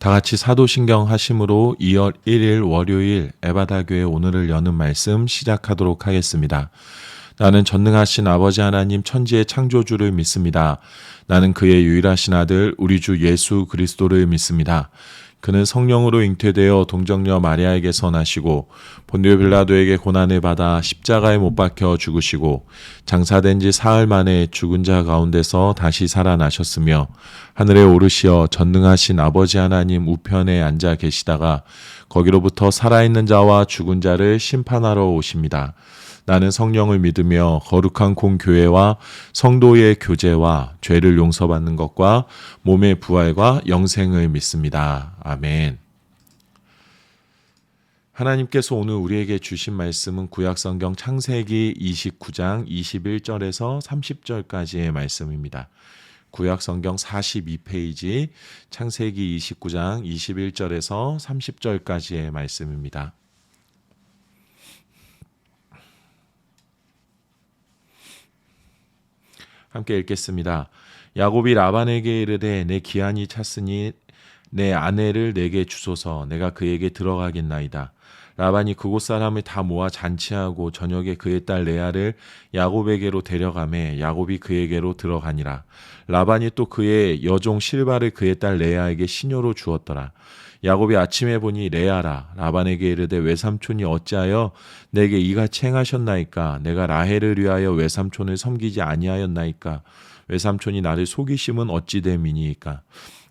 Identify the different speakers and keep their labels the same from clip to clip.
Speaker 1: 다 같이 사도신경 하심으로 2월 1일 월요일 에바다교회 오늘을 여는 말씀 시작하도록 하겠습니다. 나는 전능하신 아버지 하나님 천지의 창조주를 믿습니다. 나는 그의 유일하신 아들 우리 주 예수 그리스도를 믿습니다. 그는 성령으로 잉태되어 동정녀 마리아에게서 나시고 본디오 빌라도에게 고난을 받아 십자가에 못 박혀 죽으시고 장사된 지 사흘 만에 죽은 자 가운데서 다시 살아나셨으며 하늘에 오르시어 전능하신 아버지 하나님 우편에 앉아 계시다가 거기로부터 살아있는 자와 죽은 자를 심판하러 오십니다. 나는 성령을 믿으며 거룩한 공교회와 성도의 교제와 죄를 용서받는 것과 몸의 부활과 영생을 믿습니다. 아멘. 하나님께서 오늘 우리에게 주신 말씀은 구약성경 창세기 29장 21절에서 30절까지의 말씀입니다. 구약성경 42페이지 창세기 29장 21절에서 30절까지의 말씀입니다. 함께 읽겠습니다. 야곱이 라반에게 이르되 내 기한이 찼으니 내 아내를 내게 주소서 내가 그에게 들어가겠나이다. 라반이 그곳 사람을 다 모아 잔치하고 저녁에 그의 딸 레아를 야곱에게로 데려가매 야곱이 그에게로 들어가니라. 라반이 또 그의 여종 실바를 그의 딸 레아에게 시녀로 주었더라. 야곱이 아침에 보니 레아라. 라반에게 이르되 외삼촌이 어찌하여 내게 이같이 행하셨나이까? 내가 라헬을 위하여 외삼촌을 섬기지 아니하였나이까? 외삼촌이 나를 속이심은 어찌 됨이니이까?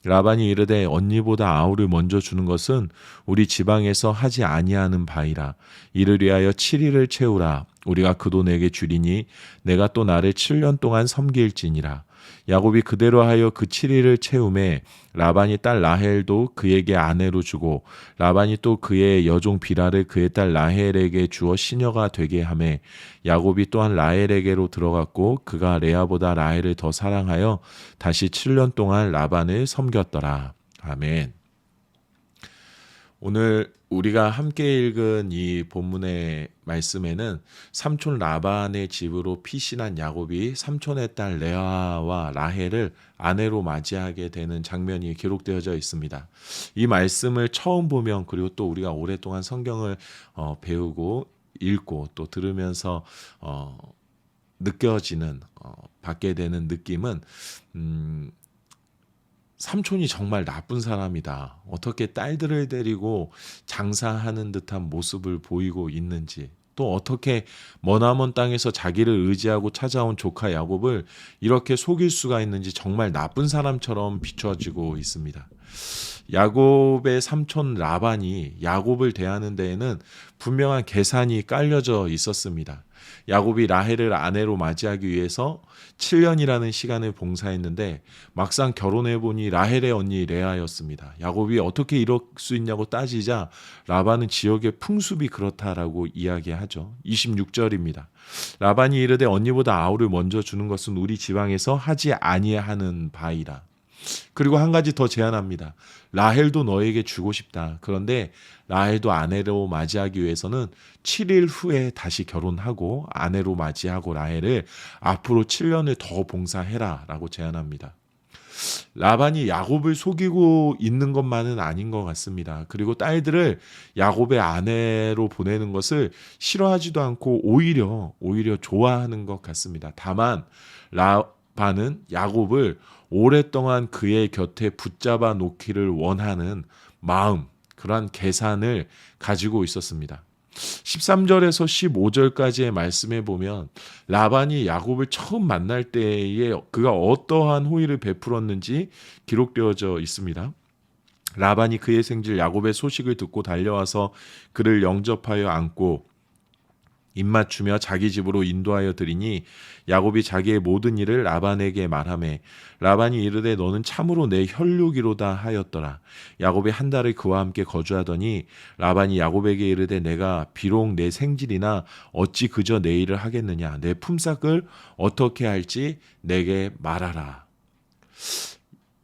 Speaker 1: 라반이 이르되 언니보다 아우를 먼저 주는 것은 우리 지방에서 하지 아니하는 바이라. 이를 위하여 7일을 채우라. 우리가 그 돈에게 주리니 내가 또 나를 7년 동안 섬길지니라. 야곱이 그대로 하여 그 7일을 채우매 라반이 딸 라헬도 그에게 아내로 주고 라반이 또 그의 여종 비라를 그의 딸 라헬에게 주어 시녀가 되게 하매 야곱이 또한 라헬에게로 들어갔고 그가 레아보다 라헬을 더 사랑하여 다시 7년 동안 라반을 섬겼더라. 아멘. 오늘 우리가 함께 읽은 이 본문의 말씀에는 삼촌 라반의 집으로 피신한 야곱이 삼촌의 딸 레아와 라헬을 아내로 맞이하게 되는 장면이 기록되어져 있습니다. 이 말씀을 처음 보면 그리고 또 우리가 오랫동안 성경을 배우고 읽고 또 들으면서 느껴지는 받게 되는 느낌은 삼촌이 정말 나쁜 사람이다. 어떻게 딸들을 데리고 장사하는 듯한 모습을 보이고 있는지, 또 어떻게 머나먼 땅에서 자기를 의지하고 찾아온 조카 야곱을 이렇게 속일 수가 있는지 정말 나쁜 사람처럼 비춰지고 있습니다. 야곱의 삼촌 라반이 야곱을 대하는 데에는 분명한 계산이 깔려져 있었습니다. 야곱이 라헬을 아내로 맞이하기 위해서 7년이라는 시간을 봉사했는데 막상 결혼해보니 라헬의 언니 레아였습니다. 야곱이 어떻게 이럴 수 있냐고 따지자 라반은 지역의 풍습이 그렇다라고 이야기하죠. 26절입니다. 라반이 이르되 언니보다 아우를 먼저 주는 것은 우리 지방에서 하지 아니하는 바이라. 그리고 한 가지 더 제안합니다. 라헬도 너에게 주고 싶다. 그런데 라헬도 아내로 맞이하기 위해서는 7일 후에 다시 결혼하고 아내로 맞이하고 라헬을 앞으로 7년을 더 봉사해라 라고 제안합니다. 라반이 야곱을 속이고 있는 것만은 아닌 것 같습니다. 그리고 딸들을 야곱의 아내로 보내는 것을 싫어하지도 않고 오히려 좋아하는 것 같습니다. 다만 라반은 야곱을 오랫동안 그의 곁에 붙잡아 놓기를 원하는 마음, 그러한 계산을 가지고 있었습니다. 13절에서 15절까지의 말씀에 보면 라반이 야곱을 처음 만날 때에 그가 어떠한 호의를 베풀었는지 기록되어져 있습니다. 라반이 그의 생질 야곱의 소식을 듣고 달려와서 그를 영접하여 안고 입맞추며 자기 집으로 인도하여 드리니 야곱이 자기의 모든 일을 라반에게 말하매 라반이 이르되 너는 참으로 내 혈육이로다 하였더라. 야곱이 한 달을 그와 함께 거주하더니 라반이 야곱에게 이르되 내가 비록 내 생질이나 어찌 그저 내 일을 하겠느냐. 내 품삯을 어떻게 할지 내게 말하라.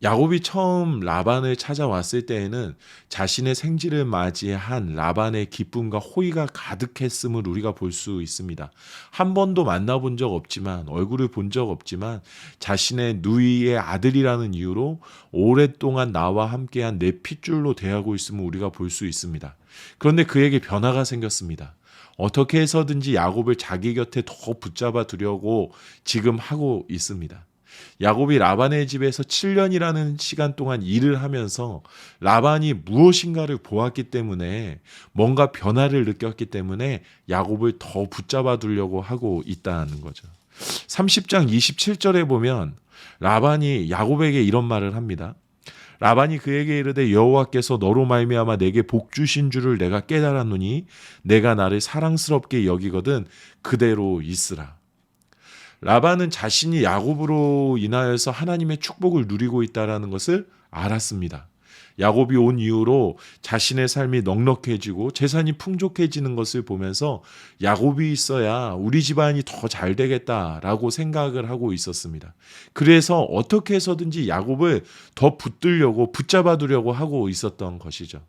Speaker 1: 야곱이 처음 라반을 찾아왔을 때에는 자신의 생지를 맞이한 라반의 기쁨과 호의가 가득했음을 우리가 볼 수 있습니다. 한 번도 만나본 적 없지만, 얼굴을 본 적 없지만 자신의 누이의 아들이라는 이유로 오랫동안 나와 함께한 내 핏줄로 대하고 있음을 우리가 볼 수 있습니다. 그런데 그에게 변화가 생겼습니다. 어떻게 해서든지 야곱을 자기 곁에 더 붙잡아 두려고 지금 하고 있습니다. 야곱이 라반의 집에서 7년이라는 시간 동안 일을 하면서 라반이 무엇인가를 보았기 때문에, 뭔가 변화를 느꼈기 때문에 야곱을 더 붙잡아 두려고 하고 있다는 거죠. 30장 27절에 보면 라반이 야곱에게 이런 말을 합니다. 라반이 그에게 이르되 여호와께서 너로 말미암아 내게 복 주신 줄을 내가 깨달았노니 내가 나를 사랑스럽게 여기거든 그대로 있으라. 라반은 자신이 야곱으로 인하여서 하나님의 축복을 누리고 있다는 것을 알았습니다. 야곱이 온 이후로 자신의 삶이 넉넉해지고 재산이 풍족해지는 것을 보면서 야곱이 있어야 우리 집안이 더 잘 되겠다라고 생각을 하고 있었습니다. 그래서 어떻게 해서든지 야곱을 더 붙들려고 붙잡아 두려고 하고 있었던 것이죠.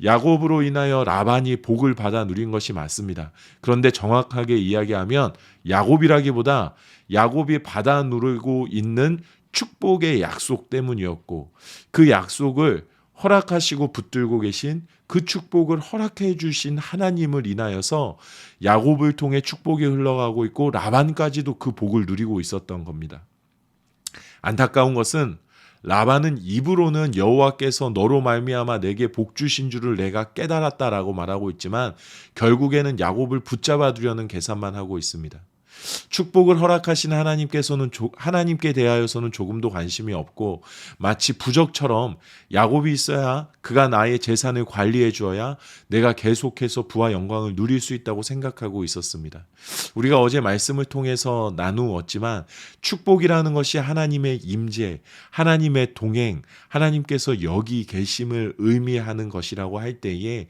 Speaker 1: 야곱으로 인하여 라반이 복을 받아 누린 것이 맞습니다. 그런데 정확하게 이야기하면 야곱이라기보다 야곱이 받아 누리고 있는 축복의 약속 때문이었고, 그 약속을 허락하시고 붙들고 계신, 그 축복을 허락해 주신 하나님을 인하여서 야곱을 통해 축복이 흘러가고 있고 라반까지도 그 복을 누리고 있었던 겁니다. 안타까운 것은 라반은 입으로는 여호와께서 너로 말미암아 내게 복 주신 줄을 내가 깨달았다라고 말하고 있지만 결국에는 야곱을 붙잡아 두려는 계산만 하고 있습니다. 축복을 허락하신 하나님께 대하여서는 조금도 관심이 없고, 마치 부적처럼 야곱이 있어야, 그가 나의 재산을 관리해 주어야 내가 계속해서 부와 영광을 누릴 수 있다고 생각하고 있었습니다. 우리가 어제 말씀을 통해서 나누었지만 축복이라는 것이 하나님의 임재, 하나님의 동행, 하나님께서 여기 계심을 의미하는 것이라고 할 때에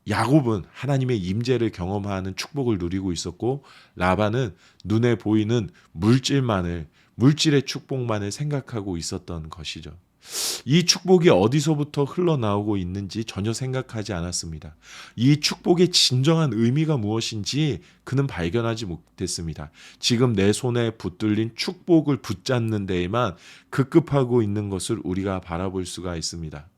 Speaker 1: 야곱은 하나님의 임재를 경험하는 축복을 누리고 있었고, 라반은 눈에 보이는 물질의 축복만을 생각하고 있었던 것이죠. 이 축복이 어디서부터 흘러나오고 있는지 전혀 생각하지 않았습니다. 이 축복의 진정한 의미가 무엇인지 그는 발견하지 못했습니다. 지금 내 손에 붙들린 축복을 붙잡는 데에만 급급하고 있는 것을 우리가 바라볼 수가 있습니다.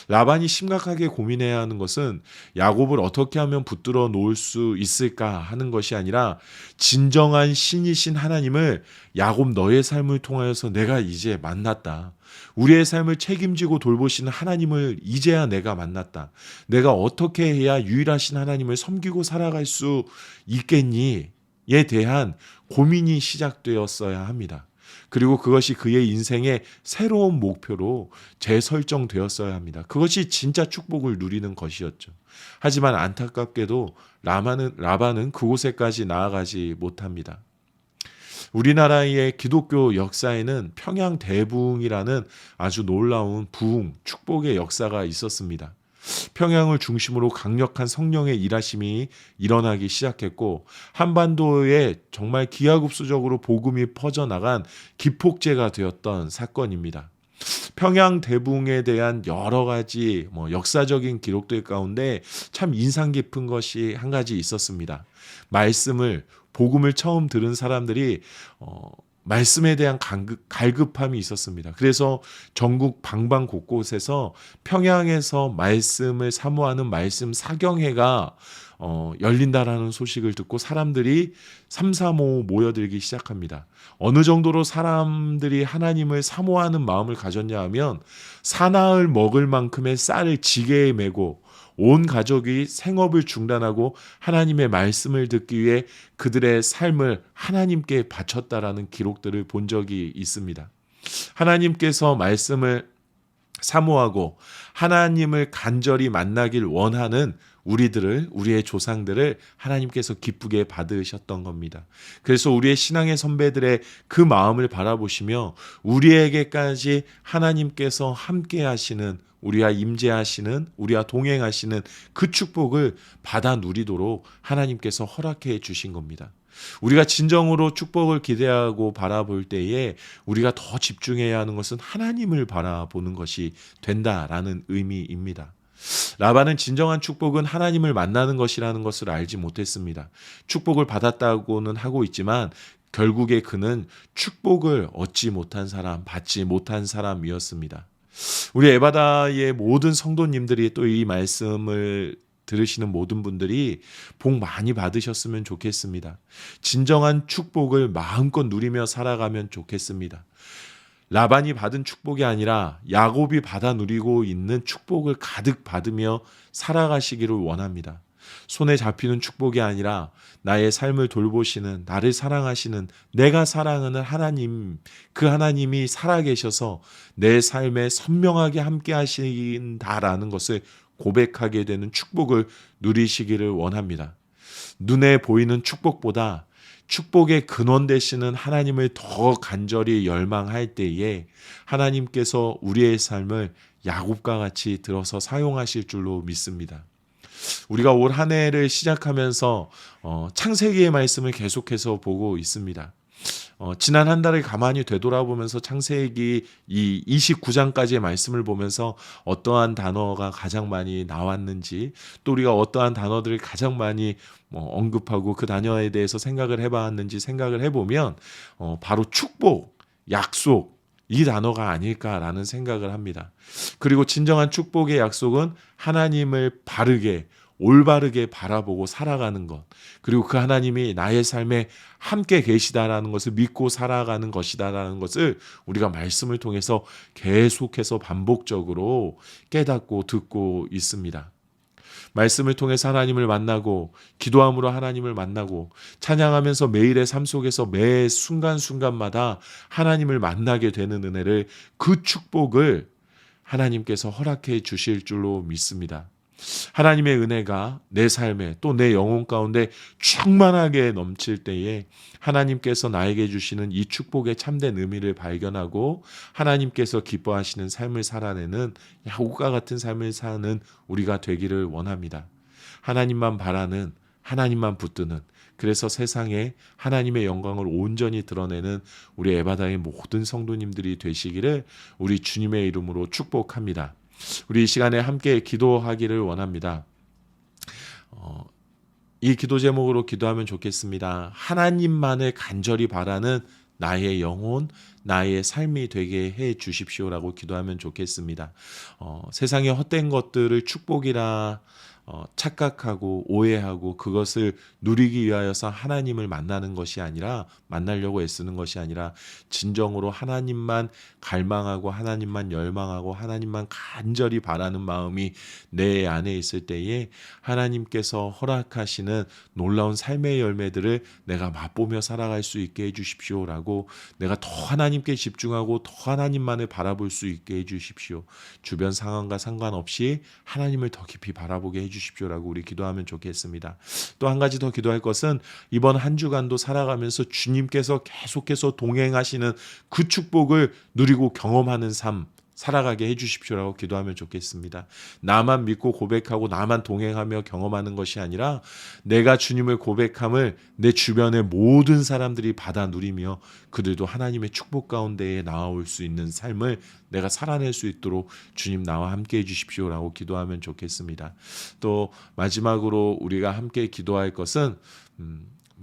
Speaker 1: 라반이 심각하게 고민해야 하는 것은 야곱을 어떻게 하면 붙들어 놓을 수 있을까 하는 것이 아니라, 진정한 신이신 하나님을 야곱 너의 삶을 통하여서 내가 이제 만났다. 우리의 삶을 책임지고 돌보시는 하나님을 이제야 내가 만났다. 내가 어떻게 해야 유일하신 하나님을 섬기고 살아갈 수 있겠니? 에 대한 고민이 시작되었어야 합니다. 그리고 그것이 그의 인생의 새로운 목표로 재설정되었어야 합니다. 그것이 진짜 축복을 누리는 것이었죠. 하지만 안타깝게도 라반은 그곳에까지 나아가지 못합니다. 우리나라의 기독교 역사에는 평양대부흥이라는 아주 놀라운 부흥, 축복의 역사가 있었습니다. 평양을 중심으로 강력한 성령의 일하심이 일어나기 시작했고, 한반도에 정말 기하급수적으로 복음이 퍼져나간 기폭제가 되었던 사건입니다. 평양 대붕에 대한 여러 가지 역사적인 기록들 가운데 참 인상 깊은 것이 한 가지 있었습니다. 복음을 처음 들은 사람들이 말씀에 대한 갈급함이 있었습니다. 그래서 전국 방방 곳곳에서 평양에서 말씀을 사모하는 말씀 사경회가 열린다라는 소식을 듣고 사람들이 삼삼오오 모여들기 시작합니다. 어느 정도로 사람들이 하나님을 사모하는 마음을 가졌냐 하면, 사나흘 먹을 만큼의 쌀을 지게에 메고 온 가족이 생업을 중단하고 하나님의 말씀을 듣기 위해 그들의 삶을 하나님께 바쳤다라는 기록들을 본 적이 있습니다. 하나님께서 말씀을 사모하고 하나님을 간절히 만나길 원하는 우리의 조상들을 하나님께서 기쁘게 받으셨던 겁니다. 그래서 우리의 신앙의 선배들의 그 마음을 바라보시며 우리에게까지 하나님께서 함께 하시는, 우리와 임재하시는, 우리와 동행하시는 그 축복을 받아 누리도록 하나님께서 허락해 주신 겁니다. 우리가 진정으로 축복을 기대하고 바라볼 때에 우리가 더 집중해야 하는 것은 하나님을 바라보는 것이 된다라는 의미입니다. 라반은 진정한 축복은 하나님을 만나는 것이라는 것을 알지 못했습니다. 축복을 받았다고는 하고 있지만 결국에 그는 축복을 얻지 못한 사람, 받지 못한 사람이었습니다. 우리 에바다의 모든 성도님들이 또 이 말씀을 들으시는 모든 분들이 복 많이 받으셨으면 좋겠습니다. 진정한 축복을 마음껏 누리며 살아가면 좋겠습니다. 라반이 받은 축복이 아니라 야곱이 받아 누리고 있는 축복을 가득 받으며 살아가시기를 원합니다. 손에 잡히는 축복이 아니라 나의 삶을 돌보시는, 나를 사랑하시는, 내가 사랑하는 하나님, 그 하나님이 살아계셔서 내 삶에 선명하게 함께 하신다라는 것을 고백하게 되는 축복을 누리시기를 원합니다. 눈에 보이는 축복보다 축복의 근원 되시는 하나님을 더 간절히 열망할 때에 하나님께서 우리의 삶을 야곱과 같이 들어서 사용하실 줄로 믿습니다. 우리가 올 한 해를 시작하면서 창세기의 말씀을 계속해서 보고 있습니다. 지난 한 달을 가만히 되돌아보면서 창세기 이 29장까지의 말씀을 보면서 어떠한 단어가 가장 많이 나왔는지, 또 우리가 어떠한 단어들을 가장 많이 언급하고 그 단어에 대해서 생각을 해봤는지 생각을 해보면 바로 축복, 약속, 이 단어가 아닐까라는 생각을 합니다. 그리고 진정한 축복의 약속은 하나님을 바르게, 올바르게 바라보고 살아가는 것, 그리고 그 하나님이 나의 삶에 함께 계시다라는 것을 믿고 살아가는 것이다라는 것을 우리가 말씀을 통해서 계속해서 반복적으로 깨닫고 듣고 있습니다. 말씀을 통해서 하나님을 만나고, 기도함으로 하나님을 만나고, 찬양하면서 매일의 삶 속에서 매 순간순간마다 하나님을 만나게 되는 은혜를, 그 축복을 하나님께서 허락해 주실 줄로 믿습니다. 하나님의 은혜가 내 삶에, 또 내 영혼 가운데 충만하게 넘칠 때에 하나님께서 나에게 주시는 이 축복의 참된 의미를 발견하고 하나님께서 기뻐하시는 삶을 살아내는 야곱과 같은 삶을 사는 우리가 되기를 원합니다. 하나님만 바라는, 하나님만 붙드는, 그래서 세상에 하나님의 영광을 온전히 드러내는 우리 에바다의 모든 성도님들이 되시기를 우리 주님의 이름으로 축복합니다. 우리 이 시간에 함께 기도하기를 원합니다. 이 기도 제목으로 기도하면 좋겠습니다. 하나님만을 간절히 바라는 나의 영혼, 나의 삶이 되게 해 주십시오라고 기도하면 좋겠습니다. 세상의 헛된 것들을 축복이라 착각하고 오해하고 그것을 누리기 위하여서 하나님을 만나는 것이 아니라, 만나려고 애쓰는 것이 아니라 진정으로 하나님만 갈망하고 하나님만 열망하고 하나님만 간절히 바라는 마음이 내 안에 있을 때에 하나님께서 허락하시는 놀라운 삶의 열매들을 내가 맛보며 살아갈 수 있게 해주십시오라고, 내가 더 하나님께 집중하고 더 하나님만을 바라볼 수 있게 해주십시오. 주변 상황과 상관없이 하나님을 더 깊이 바라보게 해주십시오라고 우리 기도하면 좋겠습니다. 또 한 가지 더 기도할 것은 이번 한 주간도 살아가면서 주님께서 계속해서 동행하시는 그 축복을 누리고 경험하는 삶 살아가게 해주십시오라고 기도하면 좋겠습니다. 나만 믿고 고백하고 나만 동행하며 경험하는 것이 아니라 내가 주님을 고백함을 내 주변의 모든 사람들이 받아 누리며 그들도 하나님의 축복 가운데에 나아올 수 있는 삶을 내가 살아낼 수 있도록 주님 나와 함께 해주십시오라고 기도하면 좋겠습니다. 또 마지막으로 우리가 함께 기도할 것은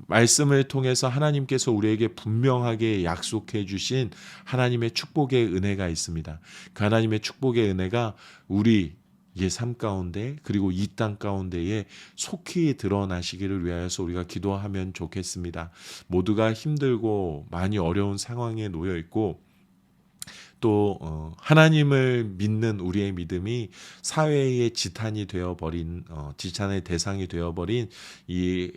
Speaker 1: 말씀을 통해서 하나님께서 우리에게 분명하게 약속해 주신 하나님의 축복의 은혜가 있습니다. 그 하나님의 축복의 은혜가 우리의 삶 가운데, 그리고 이 땅 가운데에 속히 드러나시기를 위하여서 우리가 기도하면 좋겠습니다. 모두가 힘들고 많이 어려운 상황에 놓여 있고, 또 하나님을 믿는 우리의 믿음이 사회의 지탄이 되어버린, 지탄의 대상이 되어버린 이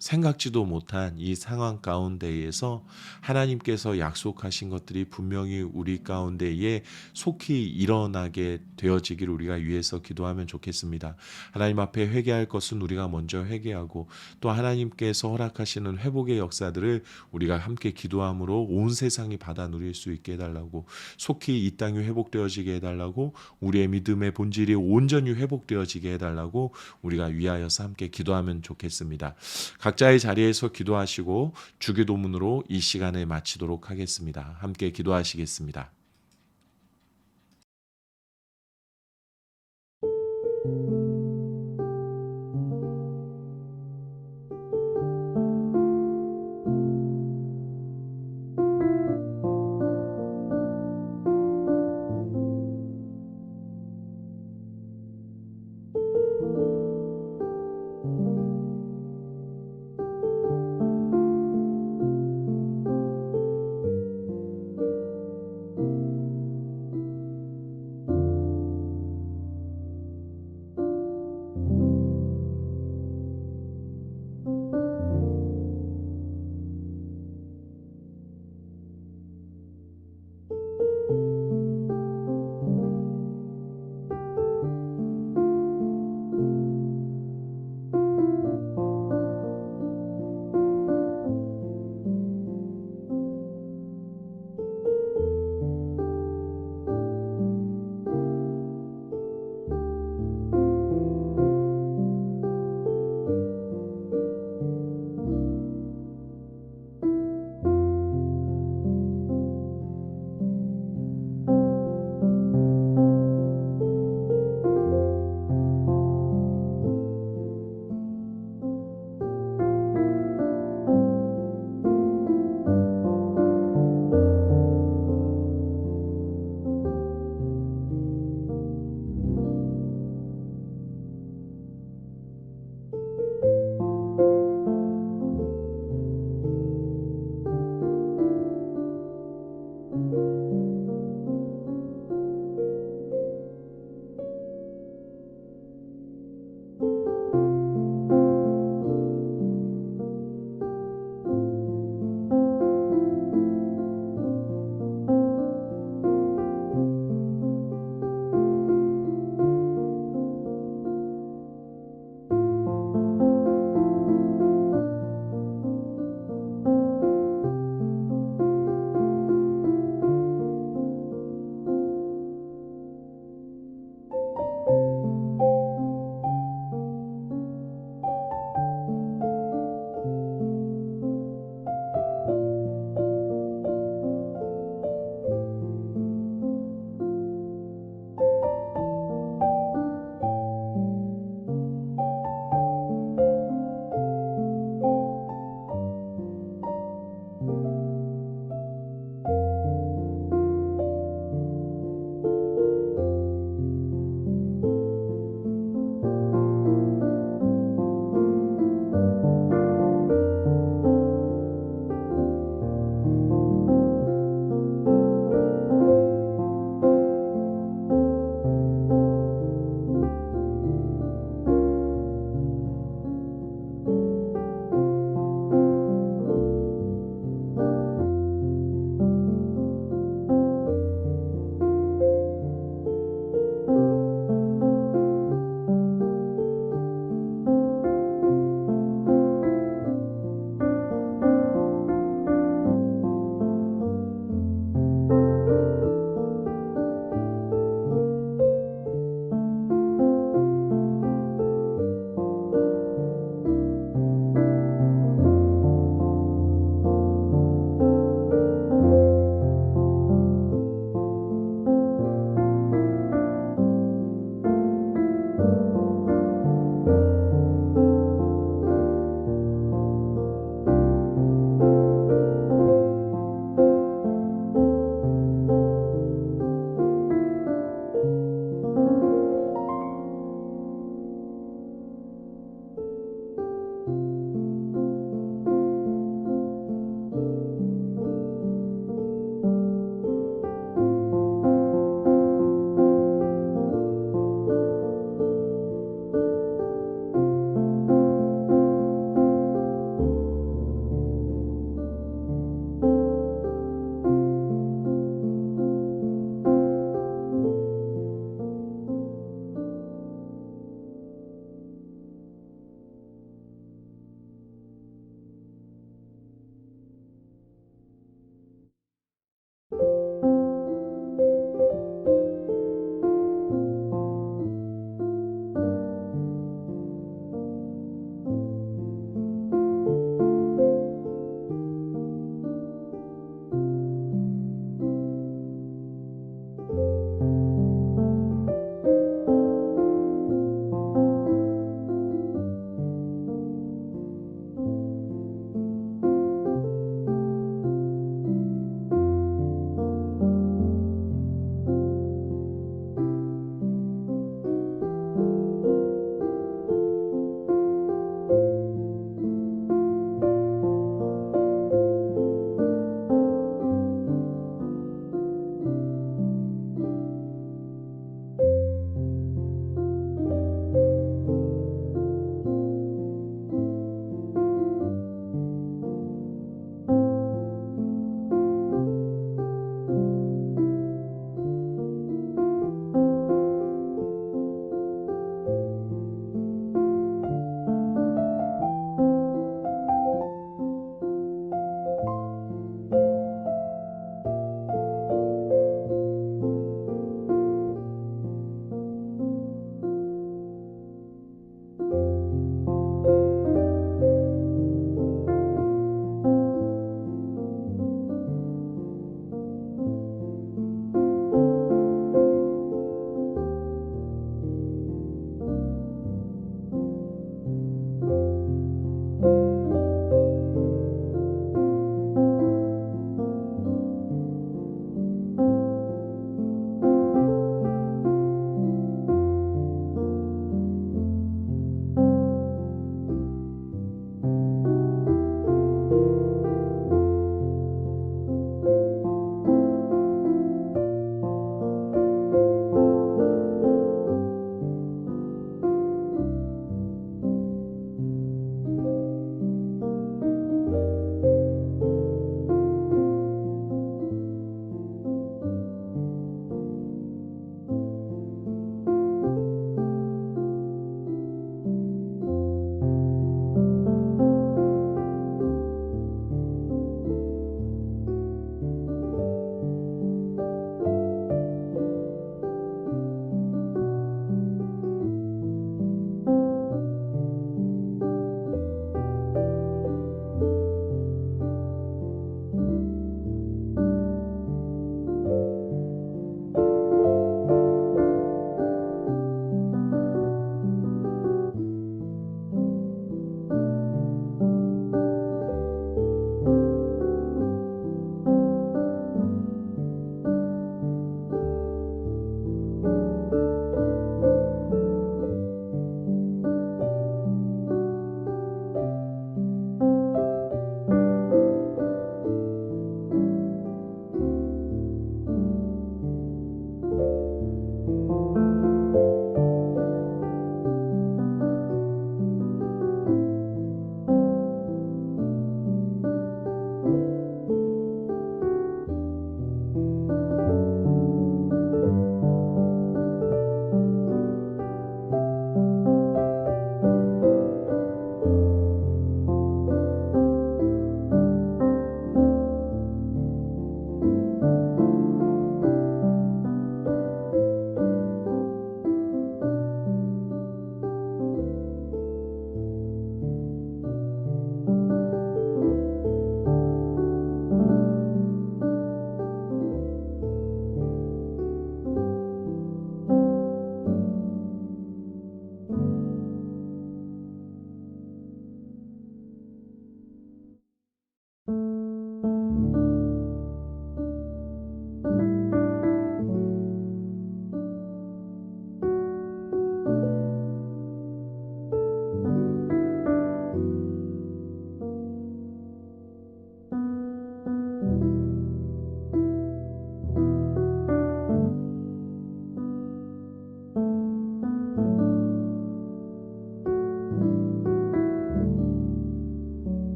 Speaker 1: 생각지도 못한 이 상황 가운데에서 하나님께서 약속하신 것들이 분명히 우리 가운데에 속히 일어나게 되어지기를 우리가 위해서 기도하면 좋겠습니다. 하나님 앞에 회개할 것은 우리가 먼저 회개하고, 또 하나님께서 허락하시는 회복의 역사들을 우리가 함께 기도함으로 온 세상이 받아 누릴 수 있게 해달라고, 속히 이 땅이 회복되어지게 해달라고, 우리의 믿음의 본질이 온전히 회복되어지게 해달라고 우리가 위하여서 함께 기도하면 좋겠습니다. 각자의 자리에서 기도하시고 주기도문으로 이 시간을 마치도록 하겠습니다. 함께 기도하시겠습니다.